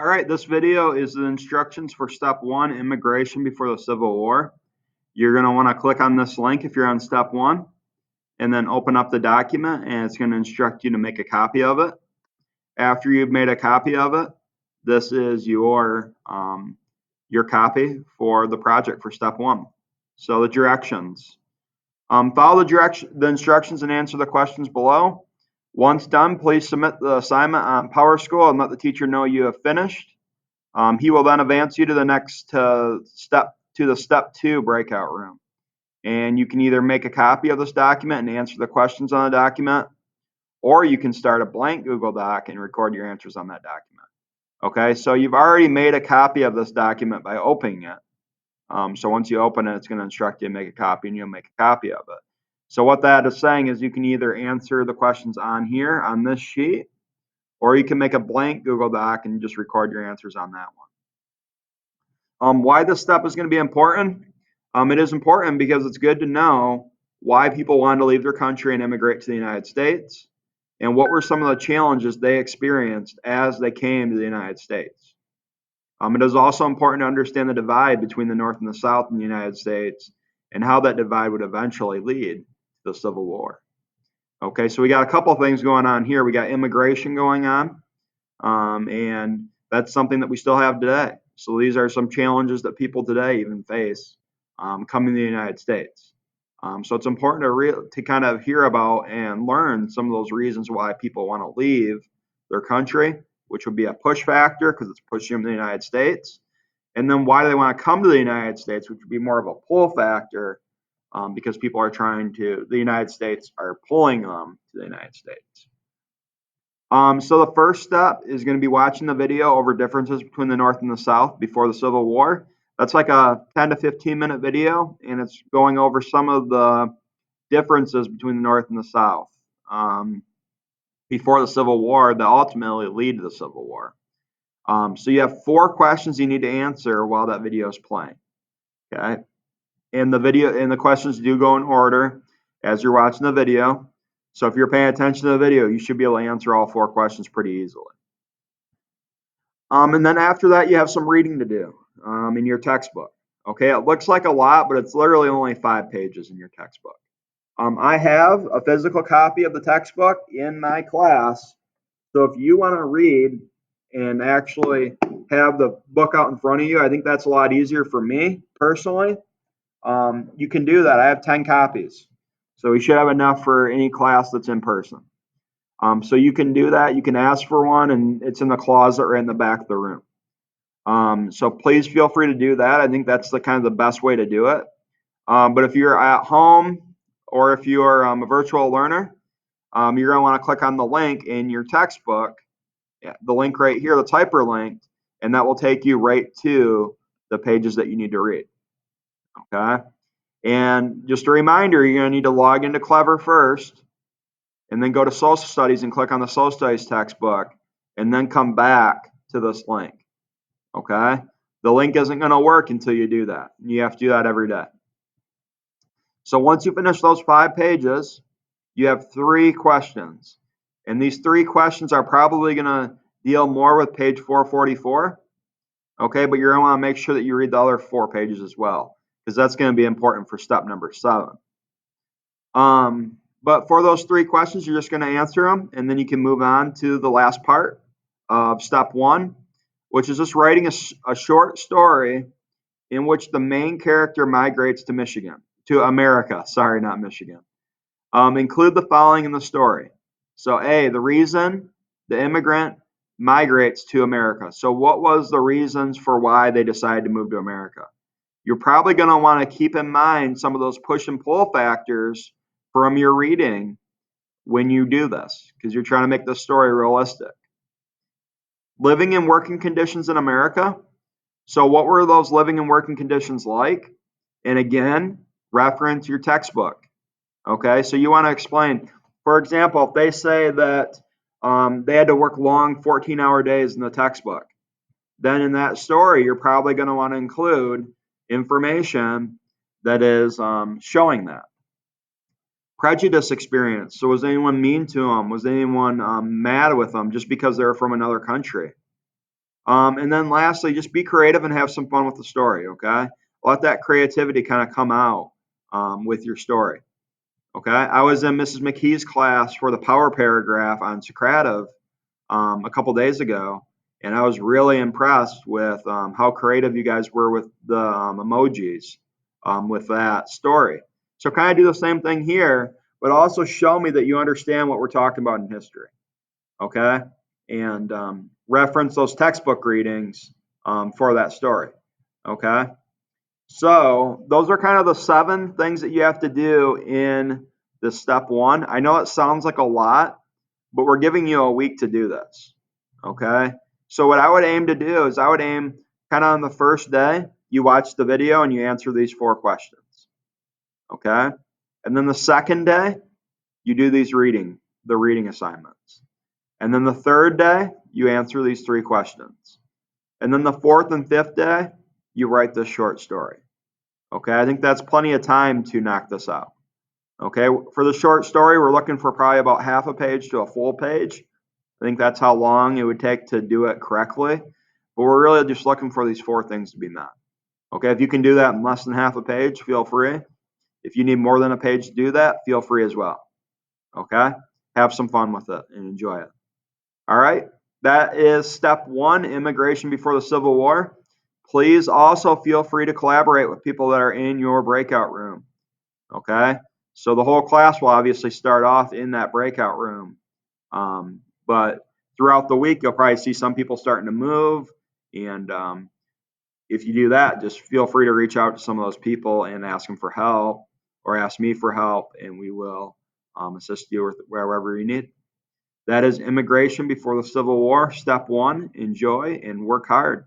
All right, this video is the instructions for step one, immigration before the Civil War. You're going to want to click on this link if you're on step one, and then open up the document, and it's going to instruct you to make a copy of it. After you've made a copy of it, this is your copy for the project for step one. So the directions. Follow the instructions and answer the questions below. Once done, please submit the assignment on PowerSchool and let the teacher know you have finished. He will then advance you to the next step two breakout room. And you can either make a copy of this document and answer the questions on the document, or you can start a blank Google Doc and record your answers on that document. Okay, so you've already made a copy of this document by opening it. So once you open it, it's going to instruct you to make a copy, and you'll make a copy of it. So what that is saying is you can either answer the questions on here on this sheet, or you can make a blank Google Doc and just record your answers on that one. Why this step is going to be important? It is important because it's good to know why people wanted to leave their country and immigrate to the United States, and what were some of the challenges they experienced as they came to the United States. It is also important to understand the divide between the North and the South in the United States, and how that divide would eventually lead to the Civil War. Okay, so we got a couple things going on here. We got immigration going on, and that's something that we still have today. So these are some challenges that people today even face coming to the United States. So it's important to kind of hear about and learn some of those reasons why people want to leave their country, which would be a push factor because it's pushing them to the United States. And then why they want to come to the United States, which would be more of a pull factor because people are the United States are pulling them to the United States. So the first step is going to be watching the video over differences between the North and the South before the Civil War. That's like a 10 to 15 minute video, and it's going over some of the differences between the North and the South before the Civil War that ultimately lead to the Civil War. So you have 4 questions you need to answer while that video is playing. Okay, and the questions do go in order as you're watching the video. So if you're paying attention to the video, you should be able to answer all 4 questions pretty easily. And then after that, you have some reading to do in your textbook. Okay, it looks like a lot, but it's literally only 5 pages in your textbook. I have a physical copy of the textbook in my class. So if you want to read and actually have the book out in front of you, I think that's a lot easier for me personally. You can do that. I have 10 copies. So we should have enough for any class that's in person. So you can do that. You can ask for one, and it's in the closet or in the back of the room. So please feel free to do that. I think that's the kind of the best way to do it. But if you're at home or if you're a virtual learner, you're going to want to click on the link in your textbook, the link right here, the hyperlink, and that will take you right to the pages that you need to read. Okay. And just a reminder, you're going to need to log into Clever first, and then go to Social Studies and click on the Social Studies textbook, and then come back to this link. Okay? The link isn't going to work until you do that. You have to do that every day. So once you finish those 5 pages, you have 3 questions. And these 3 questions are probably going to deal more with page 444. Okay, but you're going to want to make sure that you read the other 4 pages as well, because that's going to be important for step number 7. But for those 3 questions, you're just going to answer them, and then you can move on to the last part of step 1, which is just writing a short story in which the main character migrates to America. Sorry, not Michigan. Include the following in the story. So A, the reason the immigrant migrates to America. So what was the reasons for why they decided to move to America? You're probably going to want to keep in mind some of those push and pull factors from your reading when you do this, because you're trying to make the story realistic. Living and working conditions in America. So what were those living and working conditions like? And again, reference your textbook. Okay, so you want to explain. For example, if they say that they had to work long 14-hour days in the textbook, then in that story, you're probably going to want to include information that is showing that. Prejudice experience. So was anyone mean to them? Was anyone mad with them just because they were from another country? And then lastly, just be creative and have some fun with the story, okay? Let that creativity kind of come out with your story, okay? I was in Mrs. McKee's class for the power paragraph on Socrative a couple days ago, and I was really impressed with how creative you guys were with the emojis with that story. So kind of do the same thing here, but also show me that you understand what we're talking about in history, okay? And reference those textbook readings for that story, okay? So those are kind of the 7 things that you have to do in this step 1. I know it sounds like a lot, but we're giving you a week to do this, okay? So what I would aim to do is I would aim kind of on the first day, you watch the video and you answer these 4 questions, okay? And then the second day, you do the reading assignments. And then the third day, you answer these 3 questions. And then the fourth and fifth day, you write this short story. Okay, I think that's plenty of time to knock this out. Okay, for the short story, we're looking for probably about half a page to a full page. I think that's how long it would take to do it correctly. But we're really just looking for these 4 things to be met. Okay, if you can do that in less than half a page, feel free. If you need more than a page to do that, feel free as well. Okay, have some fun with it and enjoy it. All right, that is step 1, immigration before the Civil War. Please also feel free to collaborate with people that are in your breakout room. Okay, so the whole class will obviously start off in that breakout room. But throughout the week, you'll probably see some people starting to move. And if you do that, just feel free to reach out to some of those people and ask them for help or ask me for help, and we will assist you with wherever you need. That is immigration before the Civil War. Step 1, enjoy and work hard.